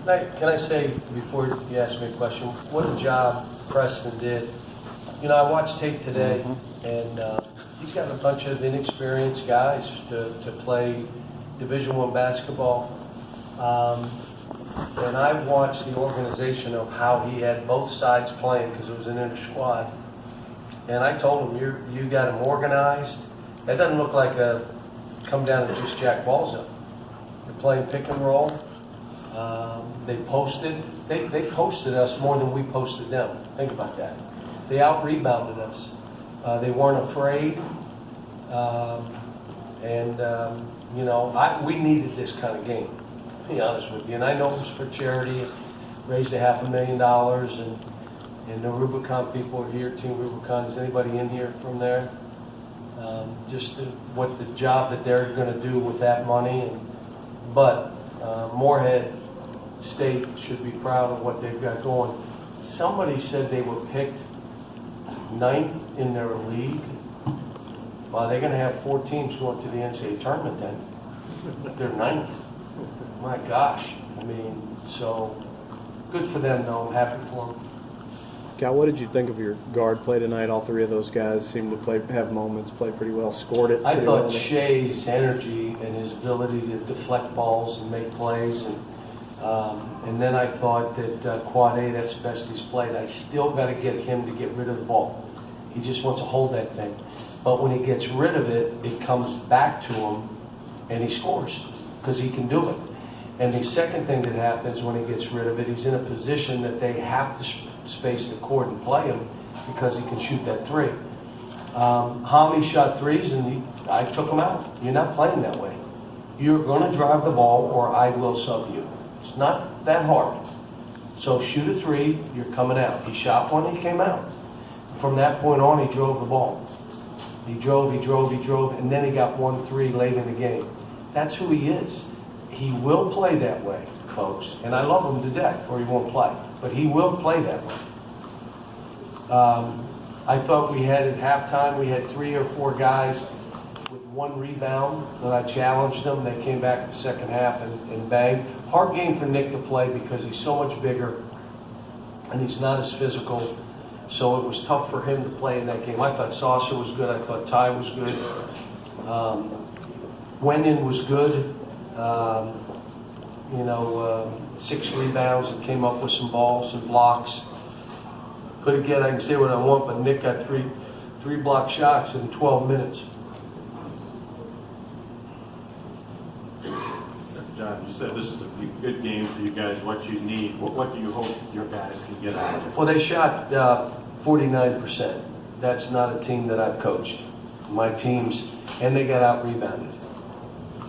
Can I say, before you ask me a question, what a job Preston did. You know, I watched tape today, and he's got a bunch of inexperienced guys to play Division I basketball. And I watched the organization of how he had both sides playing, because it was an inter-squad. And I told him, you got him organized. That doesn't look like a come down and just jack balls up. You're playing pick and roll. They posted us more than we posted them. Think about that. They out-rebounded us. They weren't afraid. You know, we needed this kind of game, to be honest with you. And I know it was for charity. It raised $500,000, and the Rubicon people are here, Team Rubicon. Is anybody in here from there? What the job that they're going to do with that money. But Morehead State should be proud of what they've got going. Somebody said they were picked 9th in their league. Well, they're going to have 4 teams going to the NCAA tournament then. They're 9th. My gosh. I mean, so good for them, though. I'm happy for them. Cal, what did you think of your guard play tonight? All 3 of those guys seemed to have moments, play pretty well, scored it. I thought Shea's energy and his ability to deflect balls and make plays, and then I thought that Quad A, that's the best he's played. I still got to get him to get rid of the ball. He just wants to hold that thing. But when he gets rid of it, it comes back to him, and he scores because he can do it. And the second thing that happens when he gets rid of it, he's in a position that they have to space the court and play him because he can shoot that 3. Hami shot 3s, and I took him out. You're not playing that way. You're going to drive the ball, or I will sub you. It's not that hard. So shoot a 3, you're coming out. He shot 1, he came out. From that point on, he drove the ball. He drove, and then he got 1-3 late in the game. That's who he is. He will play that way, folks. And I love him to death, or he won't play. But he will play that way. I thought we had at halftime, we had 3 or 4 guys with 1 rebound, and I challenged them. They came back the second half and banged. Hard game for Nick to play because he's so much bigger and he's not as physical. So it was tough for him to play in that game. I thought Saucer was good. I thought Ty was good. Wenyon was good. 6 rebounds and came up with some balls and blocks. But again, I can say what I want, but Nick got three block shots in 12 minutes. John, you said this is a good game for you guys, what you need. What do you hope your guys can get out of it? Well, they shot 49%. That's not a team that I've coached. My teams, and they got out-rebounded.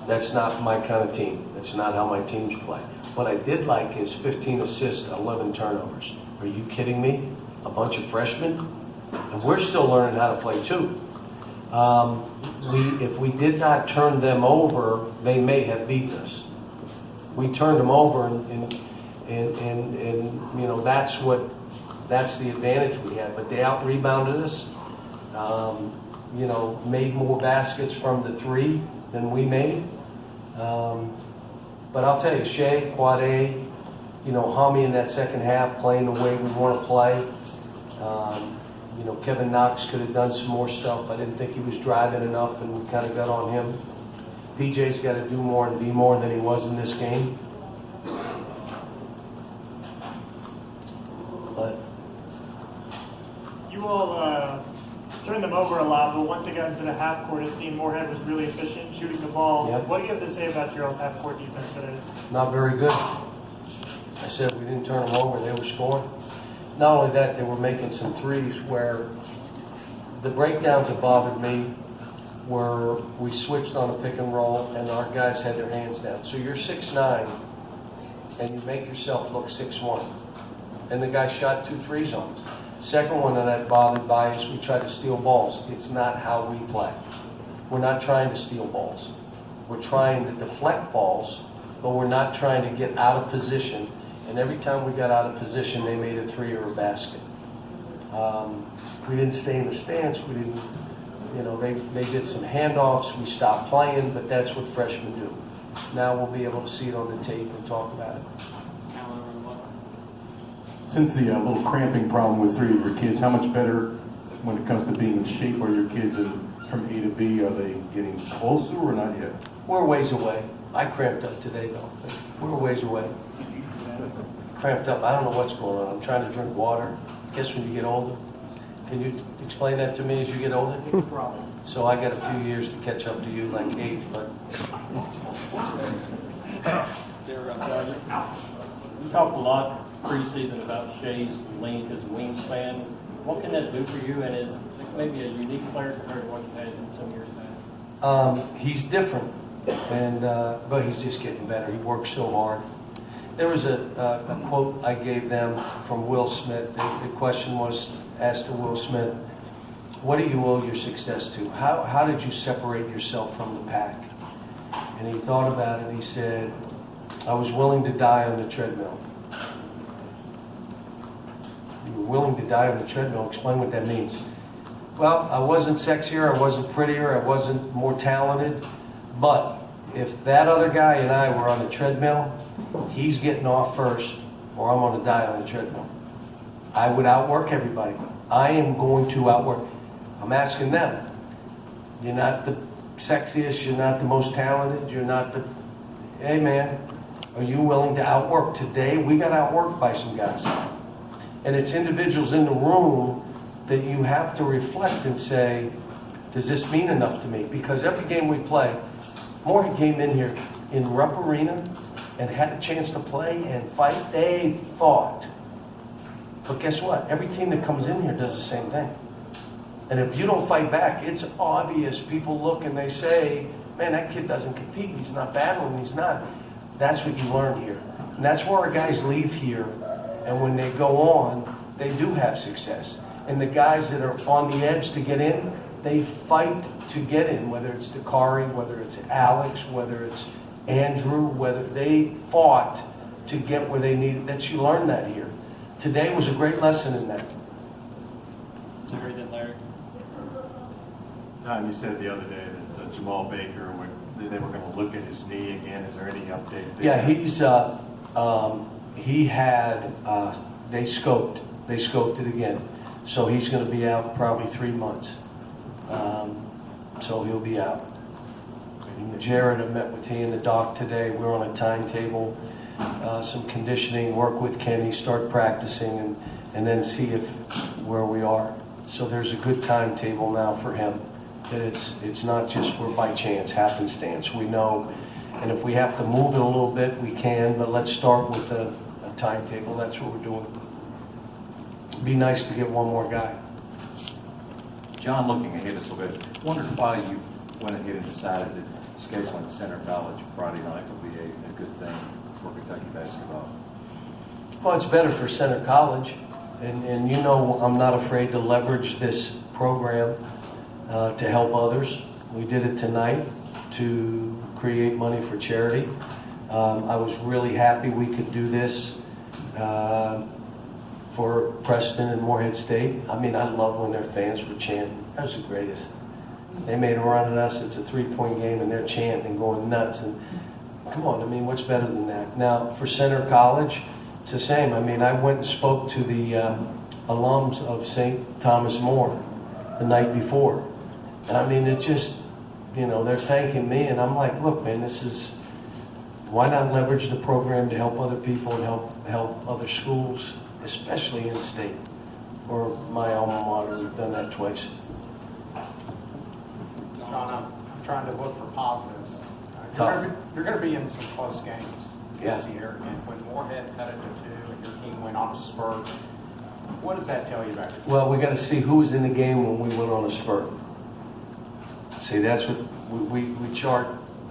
That's not my kind of team. That's not how my teams play. What I did like is 15 assists, 11 turnovers. Are you kidding me? A bunch of freshmen? And we're still learning how to play too. If we did not turn them over, they may have beaten us. We turned them over, and you know, that's the advantage we had. But they out-rebounded us. You know, made more baskets from the 3 than we made. But I'll tell you, Shea, Quad A, you know, Hami in that second half playing the way we want to play. You know, Kevin Knox could have done some more stuff. I didn't think he was driving enough, and we kind of got on him. PJ's got to do more and be more than he was in this game. But you all turned them over a lot, but once they got into the half court, it seemed Morehead was really efficient in shooting the ball. Yep. What do you have to say about your all's half court defense today? not very good. I said we didn't turn them over. They were scoring. Not only that, they were making some 3s where the breakdowns that bothered me were we switched on a pick and roll and our guys had their hands down. So you're 6'9", and you make yourself look 6'1", and the guy shot 2 3s on us. Second one that I bothered by is we tried to steal balls. It's not how we play. We're not trying to steal balls. We're trying to deflect balls, but we're not trying to get out of position. And every time we got out of position, they made a 3 or a basket. We didn't stay in the stance. We didn't, you know, they did some handoffs. We stopped playing, but that's what freshmen do. Now we'll be able to see it on the tape and talk about it. Now, Since the little cramping problem with 3 of your kids, how much better when it comes to being in shape are your kids, and from A to B, are they getting closer or not yet? We're a ways away. I cramped up today though. We're a ways away. Cramped up. I don't know what's going on. I'm trying to drink water. Guess when you get older. Can you explain that to me as you get older? No problem. So I got a few years to catch up to you, like 8, but You talked a lot preseason about Shay's length, his wingspan. What can that do for you, and is maybe a unique player compared to what you had in some years back? he's different, and but he's just getting better. He works so hard. There was a quote I gave them from Will Smith. The question was asked to Will Smith, what do you owe your success to? How did you separate yourself from the pack? And he thought about it, and he said, I was willing to die on the treadmill. You were willing to die on the treadmill. Explain what that means. Well, I wasn't sexier, I wasn't prettier, I wasn't more talented, but if that other guy and I were on the treadmill, he's getting off first, or I'm going to die on the treadmill. I would outwork everybody. I am going to outwork. I'm asking them. You're not the sexiest, you're not the most talented, you're not the... Hey man, are you willing to outwork? Today, we got outworked by some guys. And it's individuals in the room that you have to reflect and say, does this mean enough to me? Because every game we play, Morehead came in here in Rupp Arena and had a chance to play and fight. They fought. But guess what? Every team that comes in here does the same thing. And if you don't fight back, it's obvious. People look and they say, man, that kid doesn't compete. He's not battling. He's not. That's what you learn here. And that's where our guys leave here. And when they go on, they do have success. And the guys that are on the edge to get in, they fight to get in, whether it's Dakari, whether it's Alex, whether it's Andrew, whether they fought to get where they needed. That you learn that here. Today was a great lesson in that. Do you agree that, Larry? Tom, you said the other day that Jamal Baker, they were going to look at his knee again. Is there any update there? Yeah, he had, they scoped it again. So he's going to be out probably 3 months. So he'll be out. Jared, I met with he and the doc today. We're on a timetable, some conditioning, work with Kenny, start practicing, and then see where we are. So there's a good timetable now for him. That it's not just we're by chance, happenstance. We know, and if we have to move it a little bit, we can. But let's start with a timetable. That's what we're doing. It'd be nice to get one more guy. John, looking ahead just a little bit, wondered why you went ahead and decided that scheduling Center College Friday night would be a good thing for Kentucky basketball. Well, it's better for Center College, and you know I'm not afraid to leverage this program to help others. We did it tonight to create money for charity. I was really happy we could do this for Preston and Morehead State. I mean, I love when their fans were chanting. That was the greatest. They made a run at us. It's a 3-point game, and they're chanting and going nuts. And come on, I mean, what's better than that? Now, for Center College, it's the same. I mean, I went and spoke to the alums of St. Thomas More the night before. And I mean, it just, you know, they're thanking me. And I'm like, look, man, why not leverage the program to help other people and help other schools, especially in state, or my alma mater. We've done that twice. John, I'm trying to look for positives. Tough. You're going to be in some close games this Yeah. year, and when Morehead cut it to 2 and your team went on a spurt, what does that tell you about your team? Well, we got to see who was in the game when we went on a spurt. See, that's what we chart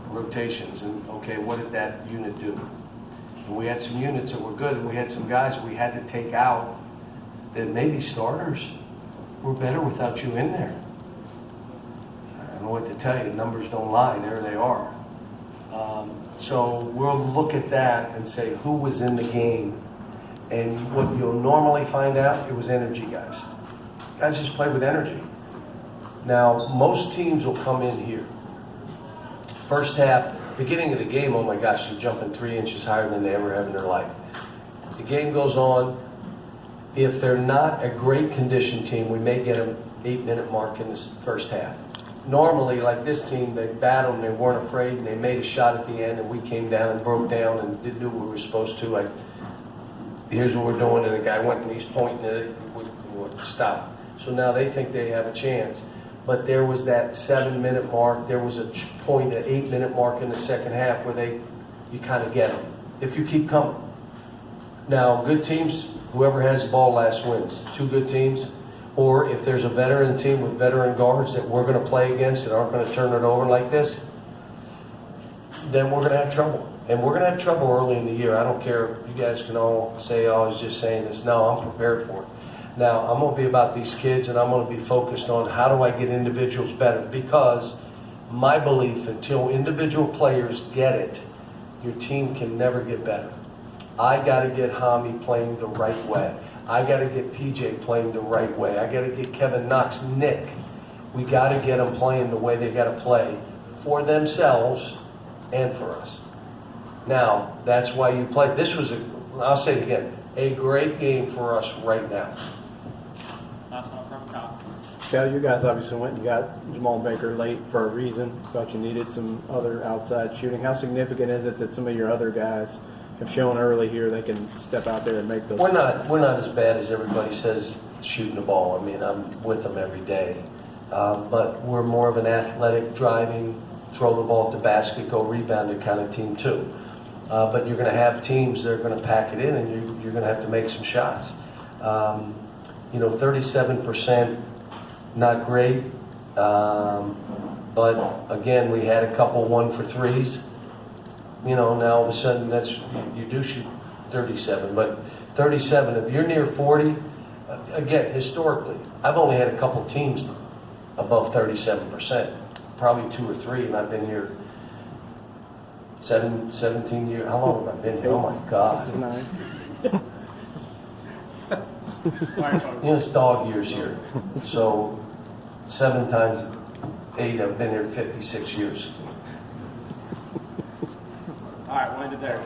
rotations, and okay, what did that unit do? And we had some units that were good, and we had some guys we had to take out that maybe starters were better without you in there. I don't know what to tell you. The numbers don't lie. There they are. So we'll look at that and say who was in the game. And what you'll normally find out, it was energy guys. Guys just play with energy. Now, most teams will come in here. First half, beginning of the game, oh my gosh, they're jumping 3 inches higher than they ever have in their life. The game goes on, if they're not a great condition team, we may get an 8-minute mark in this first half. Normally, like this team, they battled and they weren't afraid and they made a shot at the end and we came down and broke down and didn't do what we were supposed to. Like, here's what we're doing, and the guy went and he's pointing at it, we stop. So now they think they have a chance. But there was that 7-minute mark, there was a point, an 8-minute mark in the second half where you kind of get them, if you keep coming. Now, good teams, whoever has the ball last wins. 2 good teams. Or if there's a veteran team with veteran guards that we're going to play against that aren't going to turn it over like this, then we're going to have trouble. And we're going to have trouble early in the year. I don't care. You guys can all say, oh, I was just saying this. No, I'm prepared for it. Now, I'm going to be about these kids, and I'm going to be focused on how do I get individuals better. Because my belief, until individual players get it, your team can never get better. I got to get Hami playing the right way. I got to get PJ playing the right way. I got to get Kevin Knox, Nick. We got to get them playing the way they got to play for themselves and for us. Now, that's why you play. This was, I'll say it again, a great game for us right now. Last one from Kyle. Cal, you guys obviously went and got Jamal Baker late for a reason. Thought you needed some other outside shooting. How significant is it that some of your other guys have shown early here they can step out there and make those? We're not as bad as everybody says shooting the ball. I mean, I'm with them every day. But we're more of an athletic, driving, throw the ball at the basket, go rebounded kind of team too. But you're going to have teams that are going to pack it in, and you're going to have to make some shots. 37%, not great. But again, we had a couple 1-for-3s. Now all of a sudden you do shoot 37. But 37, if you're near 40, again, historically, I've only had a couple teams above 37%, probably 2 or 3, and I've been here 17 years. How long have I been here? Oh my God. This is 9. It's dog years here. So 7 times 8, I've been here 56 years. All right, we'll end it there.